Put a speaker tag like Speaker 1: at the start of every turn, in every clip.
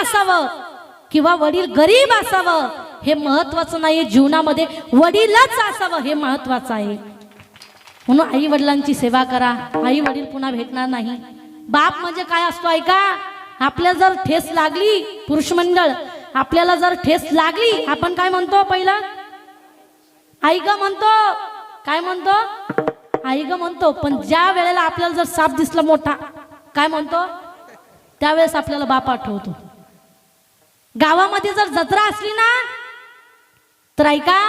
Speaker 1: असावं किंवा वडील गरीब असावं हे महत्वाचं नाही, जीवनामध्ये वडीलच असावं हे महत्वाचं आहे. म्हणून आई वडिलांची सेवा करा. आई वडील पुन्हा भेटणार नाही. बाप म्हणजे काय असतो ऐका, आपल्याला जर ठेस लागली, पुरुष मंडळ आपल्याला जर ठेस लागली आपण काय म्हणतो, पहिलं आई ग म्हणतो. काय म्हणतो, आई ग म्हणतो. पण ज्या वेळेला आपल्याला जर साप दिसला मोठा काय म्हणतो, त्यावेळेस आपल्याला बाप आठवतो. गावामध्ये जर जत्रा असली ना तर ऐका,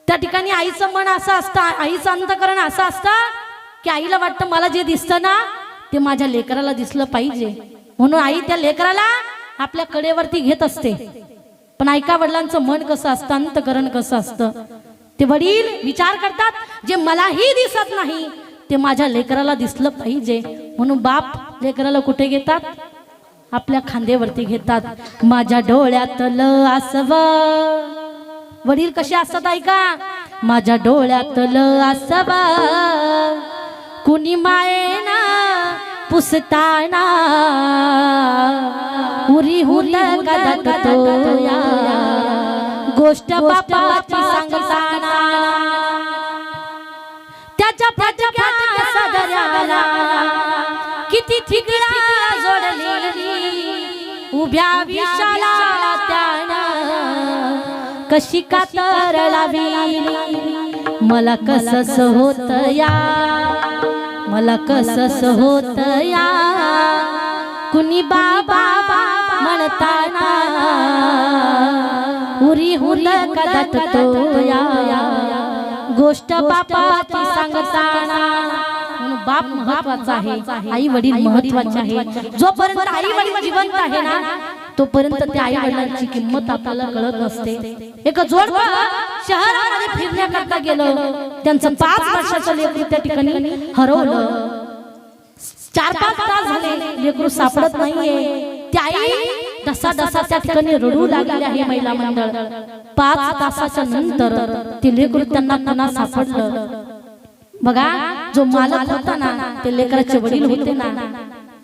Speaker 1: त्या ठिकाणी आईचं मन असं असतं, आईचं अंतकरण असं असतं की आईला वाटतं मला जे दिसतं ना ते माझ्या लेकराला दिसलं पाहिजे, म्हणून आई त्या लेकराला आपल्या कडेवरती घेत असते. पण ऐका, वडिलांचं मन कसं असतं, अंतकरण कसं असतं. ते वडील विचार करतात जे मलाही दिसत नाही ते माझ्या लेकराला दिसलं पाहिजे, म्हणून बाप लेकराला कुठे घेतात, आपल्या खांद्यावरती घेतात. माझ्या डोळ्यातलं आसवं, वडील कसे असतात ऐका, माझ्या डोळ्यातलं आसवं कुणी मायेना पुसताना हुरी हुरी गदगतो या गोष्ट बापाची सांगताना त्याच्या फाटक्या सदऱ्याला किती ठिकरा जोडलेली उभ्या विशाला त्यानं कशी कातर लावी मला कसस होत या, मला कसस होत या कुणी बाबा म्हणताना हुरी हुरी गदगतो या गोष्ट बापाची सांगताना. बाप महत्वाचा आहे, आई वडील महत्वाचे आहे. जोपर्यंत आई वडील जिवंत आहे ना तोपर्यंत त्या आई वडिलांची किंमत आपल्याला कळत नसते. एक जोडपं शहरामध्ये फिरण्याकरता गेलं, त्यांचं 5 वर्षाचं लेकरू त्या ठिकाणी हरवलं. 4-5 तास झाले लेकरू सापडत नाहीये. त्या आई डसा त्या ठिकाणी रडू लागली आहे. महिला मंडळ 5 तासाच्या नंतर ते लेकरू त्यांना पुन्हा सापडलं. बघा, जो मालक होता ना ते लेकराचे वडील होते ना,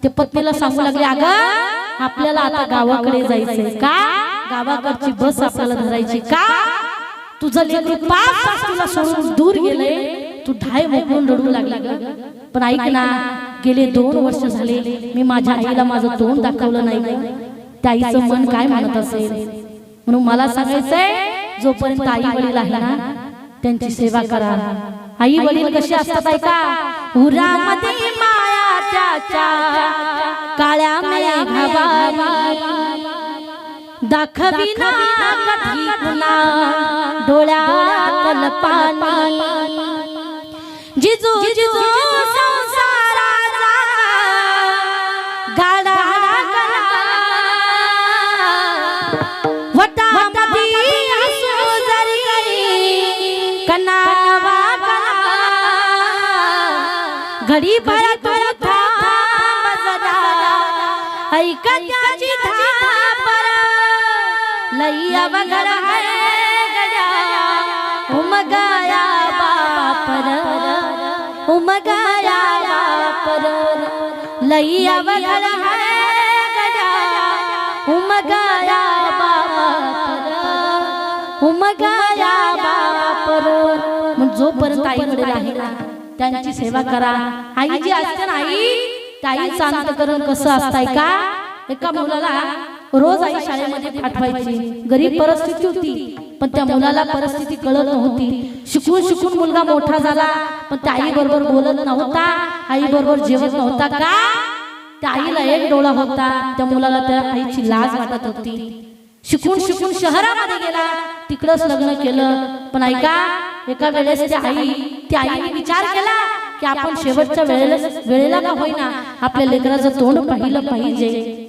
Speaker 1: ते पत्नीला सांगू लागले, अगं आपल्याला आता गावाकडे जायचंय का, गावाकडची बस आपल्याला धरायची का, तुझं लेकरू 5 तास तुला सोडून दूर गेले, तू ढाय मोकळून रडू लागला. पण ऐक ना, गेले 2 वर्ष झाले मी माझ्या आईला माझं तोंड दाखवलं नाही. त्या आईचं मन काय म्हणत असेल. म्हणून मला सांगायचंय, जोपर्यंत आई वडील आहे ना त्यांची सेवा करा. आई वडील कसे असतात ऐका, उरामध्ये माया त्याच्या काळ्या मेघावारी दाखविना कधी पुन्हा डोळ्यातलं पाणी जिजू जिजू संसाराचा गाडा वटामध्ये असू जरी कनावा घडी भरत ऐका त्याची धापर लैया वगैरे गड्या उमगाया बापर उमगाया बापर लैया वगैरे गड्या उमगाया बापर उमगाया बापर. जोपर्यंत आई वडील आहे ना त्यांची सेवा करा. आई जी असते ना, आई ताईचं अंतकरण कसं असतंय का, एका मुलाला रोज आई शाळेमध्ये पाठवायची. गरीब परिस्थिती होती पण त्या मुलाला परिस्थिती कळत नव्हती. शिकून मुलगा मोठा झाला पण त्या आई बरोबर बोलत नव्हता, आई बरोबर जेवत नव्हता का, त्या आईला एक डोळा होता, त्या मुलाला त्या आईची लाज वाटत होती. शिकून शहरामध्ये गेला, तिकडच लग्न केलं. पण ऐका, एका वेळेस त्या आईने विचार केला की आपण शेवटच्या वेळेला का होईना आपल्या लेकराचं तोंड पाहिलं पाहिजे.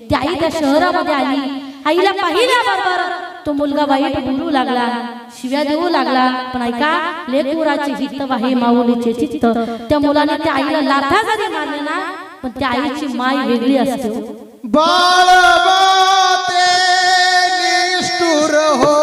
Speaker 1: ती आई त्या शहरामध्ये आली. आईला पाहिल्याबरोबर तो मुलगा वाईट बोलू लागला, शिव्या देऊ लागला. पण ऐका, लेकराचे हित वाहे माऊलीचे चित्त. त्या मुलाने त्या आईला लाथा जरी मारले ना पण त्या आईची माय वेगळी असते.
Speaker 2: बाळ बाते निष्ठुर हो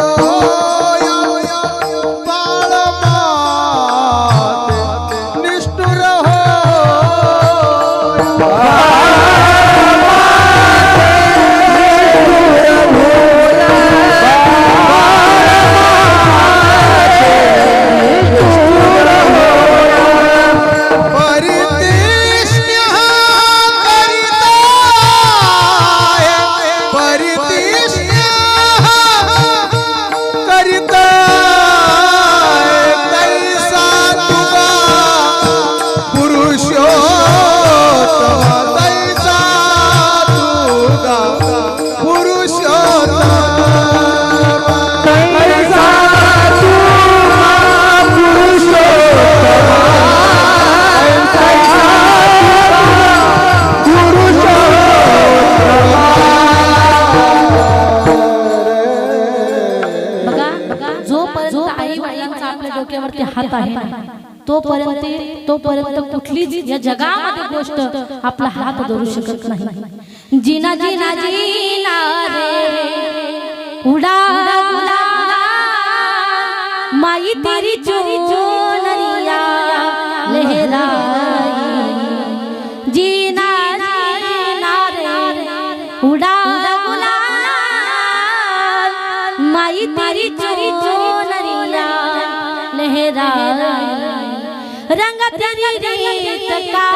Speaker 1: डोक्यावरती हात आहे ना, तोपर्यंत कुठलीच या जगामध्ये गोष्ट आपला हात धरू शकत नाही. जिना जिना जिना रे उडा उडा माई तेरी चोनरिया लहराई. जीना जीना रे उडा उडा माई तेरी चोनरिया लहराई. रंग तेरी रीत का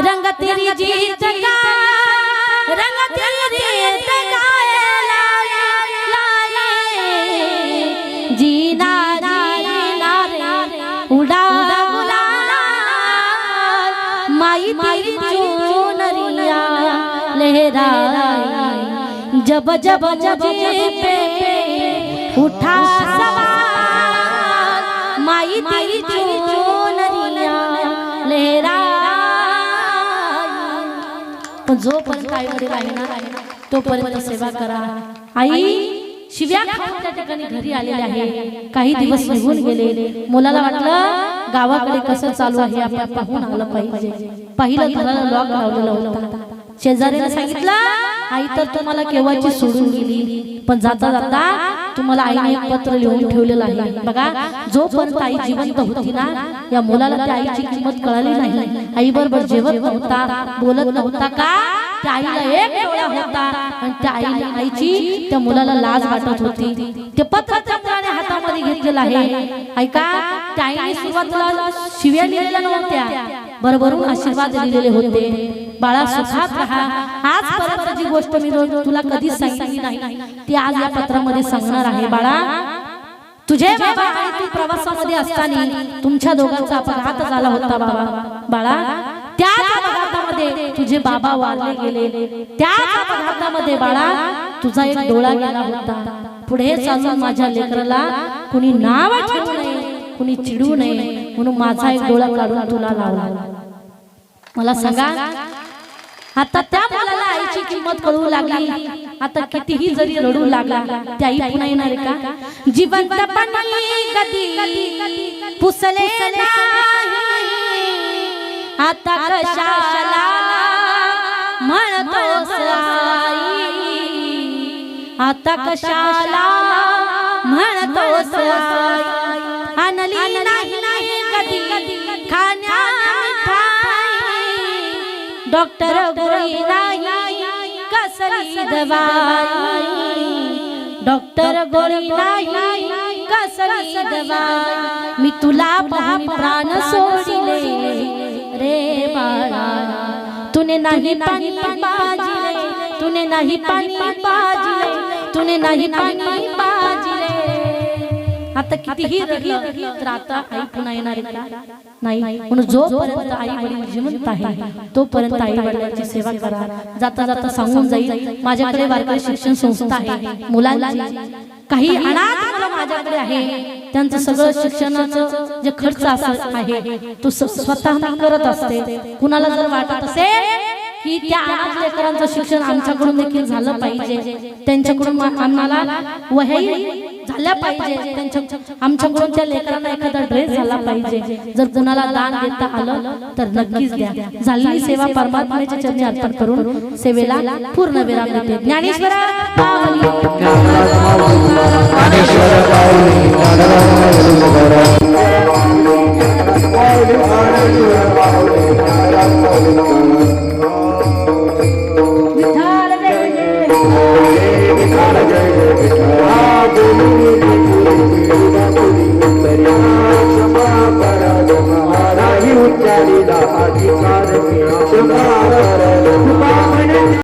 Speaker 1: रंग तेरी जीत का रंग तेरी रीत का जीना जीना रे उड़ा उड़ा माई तेरी चोनरिया लहराई. जब जब मुझे पे उठा सवाल माई तेरी चोनरिया लहराई. पण जोपर्यंत आई वडील आहे ना तोपर्यंत सेवा करा. आई शिव्या खाऊन त्या ठिकाणी घरी आलेले आहे. काही दिवस निघून गेले. मुलाला वाटलं गावाकडे कसं चालू आहे आपण पाहून आलं पाहिजे. पाहिलं घराला लॉक लावलेला होता. शेजारीने सांगितलं आई तर तुम्हाला केव्हाची सोडून गेली, पण जाता जाता तुम्हाला आईने एक पत्र लिहून ठेवलेलं आहे बघा. जोपर्यंत आई जिवंत होती ना या मुलाला त्या आईची किंमत कळाली नाही. आई बरोबर जेवत नव्हता, बोलत नव्हता का त्या आईला एक डोळा होता आणि त्या आईची त्या मुलाला लाज वाटत होती. ते पत्र त्या मुलाने हातामध्ये घेतलेलं आहे. ऐका त्या आईने सुरुवातीला शिव्या लिहिलेल्या नव्हत्या, बरोबरून आशीर्वाद दिलेले होते. बाळा सुखात राहा. आजपर्यंत जी गोष्ट मी तुला कधीच सांगितली नाही ती आज या पत्रामध्ये सांगणार आहे. बाळा तुझे बाबा आणि तू प्रवासामध्ये असताना तुमच्या दोघांचा अपघात झाला होता बाबा. बाळा त्या अपघातामध्ये तुझे बाबा वारले गेले. त्या अपघातामध्ये बाळा तुझा एक डोळा गेला होता. पुढे चालून माझ्या लेकराला कुणी नाव ठेवू नये, कुणी चिडू नये म्हणून माझा एक डोळा काढून तुला लावला. मला सांगा आता त्या मुलाला आईची किंमत कळू लागली. आता कितीही जरी रडू लागला त्या आई पुन्हा येणार का? जिवंतपणी कधी पुसले नाही आता कशाला म्हणतोस आई. आता कशाला म्हणतोस आई. आणली नाही कधी खाण्या डॉक्टर गोळी नाही कसली दवाई. डॉक्टर गोळी नाही कसली दवाई. मी तुला पाहून प्राण सोडिले रे बाळा. तूने नाही पाणी पाजिले, तूने नाही पाणी पाजिले, तूने नाही पाणी पाजिले. आता कितीही रडलं तर आता आई पुन्हा येणार का? नाही. म्हणून जोपर्यंत आई वडील जिवंत आहे तोपर्यंत आई वडिलांची सेवा करा. जाता जाता सांगून जाईल माझ्याकडे वारकरी शिक्षण संस्था आहे. मुलांची काही अनाथ मुलं माझ्याकडे आहे. त्यांचं सगळं शिक्षणाचं जे खर्च आहे तो स्वतः मी करत असते. कुणाला जर वाटत असेल की त्या अनाथ लेकरांचं शिक्षण आमच्याकडून देखील झालं पाहिजे, त्यांच्याकडून आम्हाला वह्या झाल्या पाहिजे, आमच्याकडून त्या लेकरांना एखादा ड्रेस झाला पाहिजे, जर कुणाला दान देता आलं तर नक्कीच द्या. झालेली सेवा परमात्म्याच्या चरणी अर्पण करून सेवेला पूर्ण विराम देते. ज्ञानेश्वर
Speaker 3: अधिकार